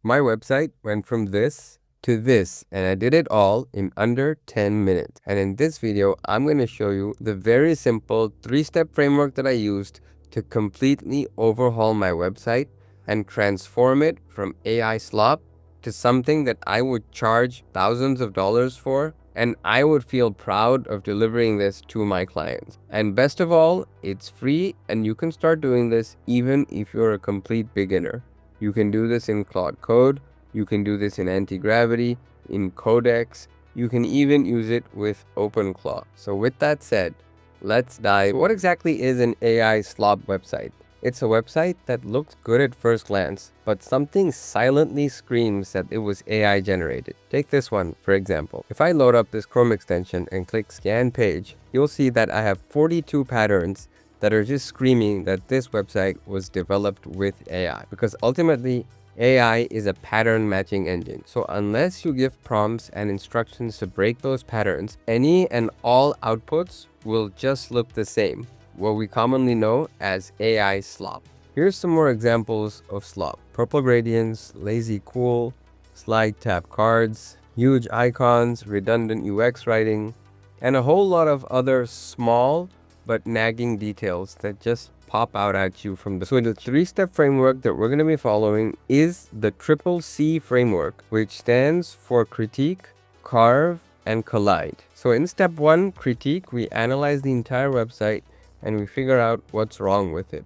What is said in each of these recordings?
My website went from this to this, and I did it all in under 10 minutes. And in this video, I'm going to show you the very simple 3-step framework that I used to completely overhaul my website and transform it from AI slop to something that I would charge thousands of dollars for, and I would feel proud of delivering this to my clients. And best of all, it's free, and you can start doing this even if you're a complete beginner. You can do this in Claude Code, you can do this in Anti-Gravity, in Codex, you can even use it with OpenClaw. So with that said, let's dive. What exactly is an AI slop website? It's a website that looks good at first glance, but something silently screams that it was AI generated. Take this one, for example. If I load up this Chrome extension and click scan page, you'll see that I have 42 patterns that are just screaming that this website was developed with AI. Because ultimately, AI is a pattern matching engine. So unless you give prompts and instructions to break those patterns, any and all outputs will just look the same, what we commonly know as AI slop. Here's some more examples of slop. Purple gradients, lazy cool, slide tab cards, huge icons, redundant UX writing, and a whole lot of other small but nagging details that just pop out at you from the... So the 3-step framework that we're going to be following is the CCC framework, which stands for critique, carve, and collide. So in step 1, critique, we analyze the entire website and we figure out what's wrong with it.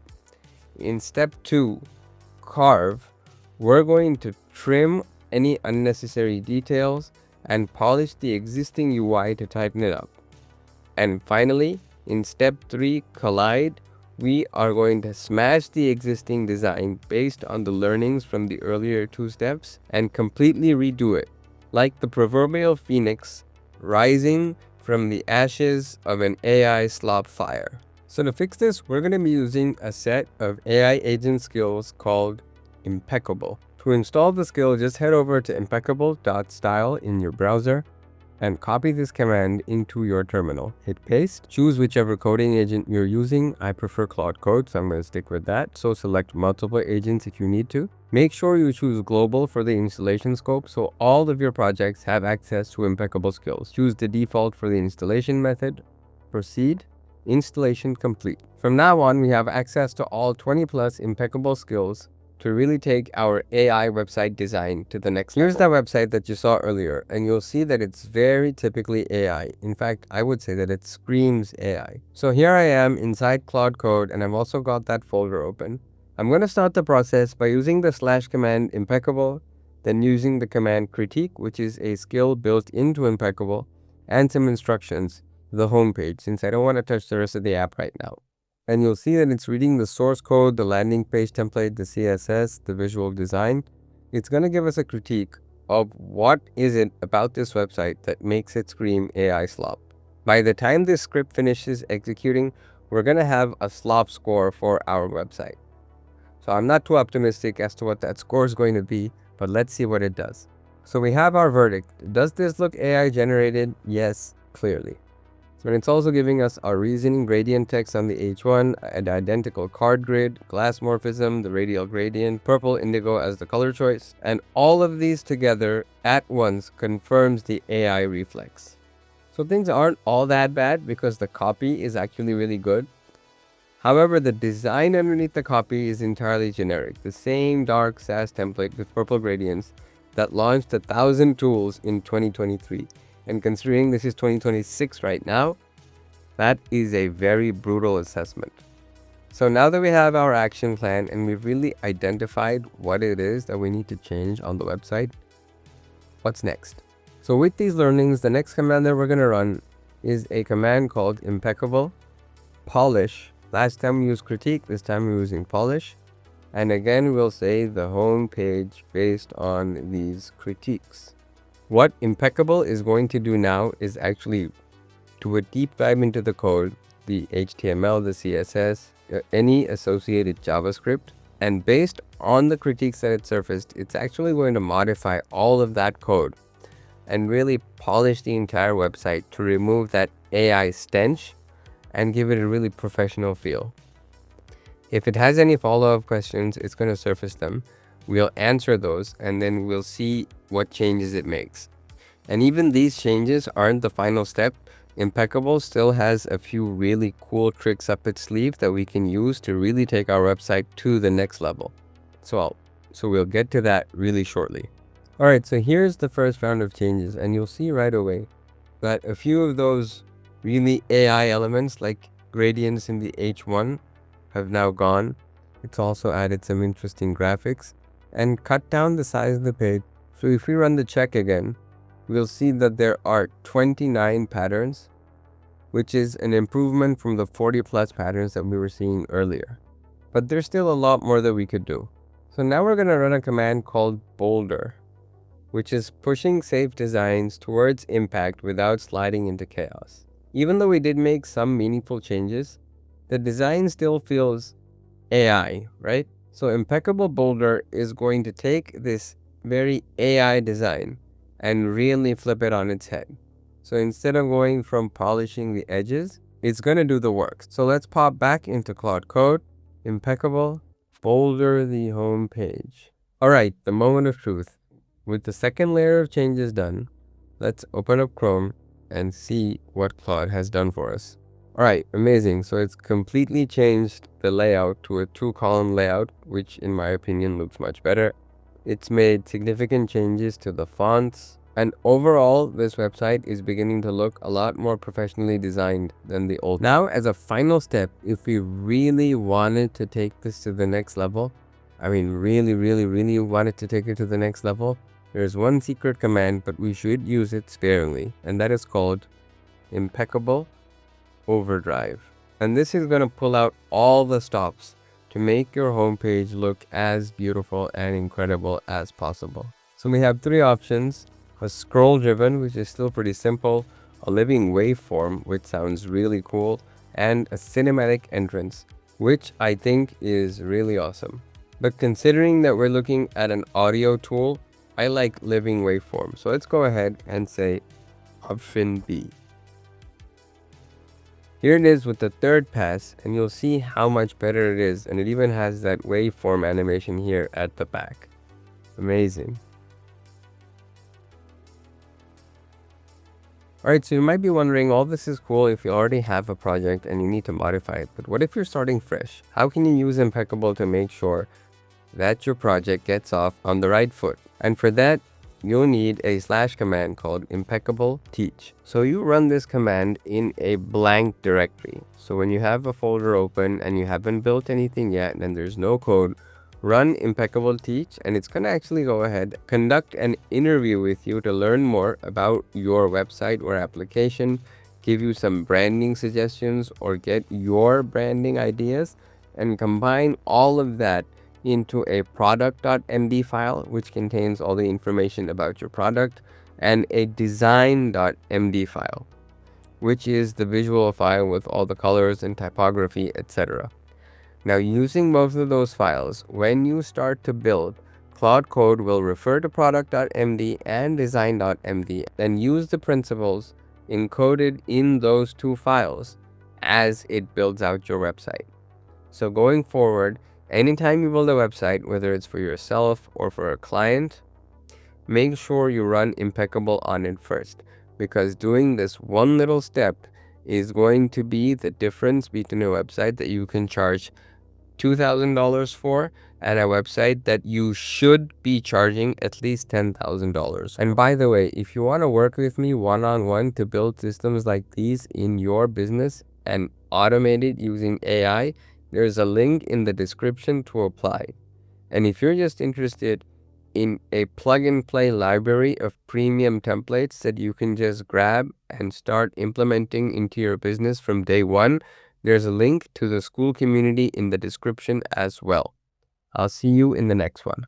In step 2, carve, we're going to trim any unnecessary details and polish the existing UI to tighten it up. And finally, in step 3, collide, we are going to smash the existing design based on the learnings from the earlier 2 steps and completely redo it, like the proverbial phoenix rising from the ashes of an AI slop fire. So to fix this, we're going to be using a set of AI agent skills called Impeccable. To install the skill, just head over to impeccable.style in your browser and copy this command into your terminal. Hit paste, choose whichever coding agent you're using. I prefer Claude Code, so I'm going to stick with that. So select multiple agents if you need to. Make sure you choose global for the installation scope so all of your projects have access to Impeccable skills. Choose the default for the installation method. Proceed. Installation complete. From now on, we have access to all 20 plus Impeccable skills to really take our AI website design to the next level. Here's that website that you saw earlier, and you'll see that it's very typically AI. In fact, I would say that it screams AI. So here I am inside Claude Code, and I've also got that folder open. I'm going to start the process by using the / command Impeccable, then using the command critique, which is a skill built into Impeccable, and some instructions, the home page, since I don't want to touch the rest of the app right now. And you'll see that it's reading the source code, the landing page template, the CSS, the visual design. It's going to give us a critique of what is it about this website that makes it scream AI slop. By the time this script finishes executing, we're going to have a slop score for our website. So I'm not too optimistic as to what that score is going to be, but let's see what it does. So we have our verdict. Does this look AI generated? Yes, clearly. So it's also giving us our reasoning gradient text on the H1, an identical card grid, glass morphism, the radial gradient, purple indigo as the color choice, and all of these together at once confirms the AI reflex. So things aren't all that bad because the copy is actually really good. However, the design underneath the copy is entirely generic, the same dark SAS template with purple gradients that launched 1,000 tools in 2023. And considering this is 2026 right now, that is a very brutal assessment. So now that we have our action plan and we've really identified what it is that we need to change on the website, what's next? So with these learnings, the next command that we're going to run is a command called Impeccable polish. Last time we used critique, this time we're using polish. And again, we'll say the home page based on these critiques. What Impeccable is going to do now is actually do a deep dive into the code, the HTML, the CSS, any associated JavaScript, and based on the critiques that it surfaced, it's actually going to modify all of that code and really polish the entire website to remove that AI stench and give it a really professional feel. If it has any follow-up questions, it's going to surface them. we'll answer those, and then we'll see what changes it makes. And even these changes aren't the final step. Impeccable still has a few really cool tricks up its sleeve that we can use to really take our website to the next level. So we'll get to that really shortly. All right, so here's the first round of changes, and you'll see right away that a few of those really AI elements like gradients in the H1 have now gone. It's also added some interesting graphics and cut down the size of the page. So if we run the check again, we'll see that there are 29 patterns, which is an improvement from the 40 plus patterns that we were seeing earlier. But there's still a lot more that we could do. So now we're going to run a command called bolder, which is pushing safe designs towards impact without sliding into chaos. Even though we did make some meaningful changes, the design still feels AI, right? So Impeccable Bolder is going to take this very AI design and really flip it on its head. So instead of going from polishing the edges, it's going to do the work. So let's pop back into Claude Code, Impeccable, bolder the home page. All right, the moment of truth. With the second layer of changes done, let's open up Chrome and see what Claude has done for us. All right, amazing. So it's completely changed the layout to a 2-column layout, which in my opinion looks much better. It's made significant changes to the fonts, and overall this website is beginning to look a lot more professionally designed than the old. Now, as a final step, if we really wanted to take this to the next level, really wanted to take it to the next level, there's one secret command, but we should use it sparingly, and that is called Impeccable Overdrive. And this is going to pull out all the stops to make your homepage look as beautiful and incredible as possible. So we have 3 options: a scroll driven, which is still pretty simple, a living waveform, which sounds really cool, and a cinematic entrance, which I think is really awesome. But considering that we're looking at an audio tool, I like living waveform. So let's go ahead and say option B. Here it is with the third pass, and you'll see how much better it is, and it even has that waveform animation here at the back. Amazing. Alright, so you might be wondering, all this is cool if you already have a project and you need to modify it, but what if you're starting fresh? How can you use Impeccable to make sure that your project gets off on the right foot? And for that, you'll need a / command called Impeccable Teach. So you run this command in a blank directory. So when you have a folder open and you haven't built anything yet and there's no code, run Impeccable Teach, and it's going to actually go ahead, conduct an interview with you to learn more about your website or application, give you some branding suggestions or get your branding ideas, and combine all of that into a product.md file, which contains all the information about your product, and a design.md file, which is the visual file with all the colors and typography, etc. Now, using both of those files, when you start to build, Claude Code will refer to product.md and design.md and use the principles encoded in those 2 files as it builds out your website. So going forward, anytime you build a website, whether it's for yourself or for a client, make sure you run Impeccable on it first, because doing this one little step is going to be the difference between a website that you can charge $2,000 for and a website that you should be charging at least $10,000. And by the way, if you want to work with me one-on-one to build systems like these in your business and automate it using AI, there's a link in the description to apply. And if you're just interested in a plug-and-play library of premium templates that you can just grab and start implementing into your business from day one, there's a link to the school community in the description as well. I'll see you in the next one.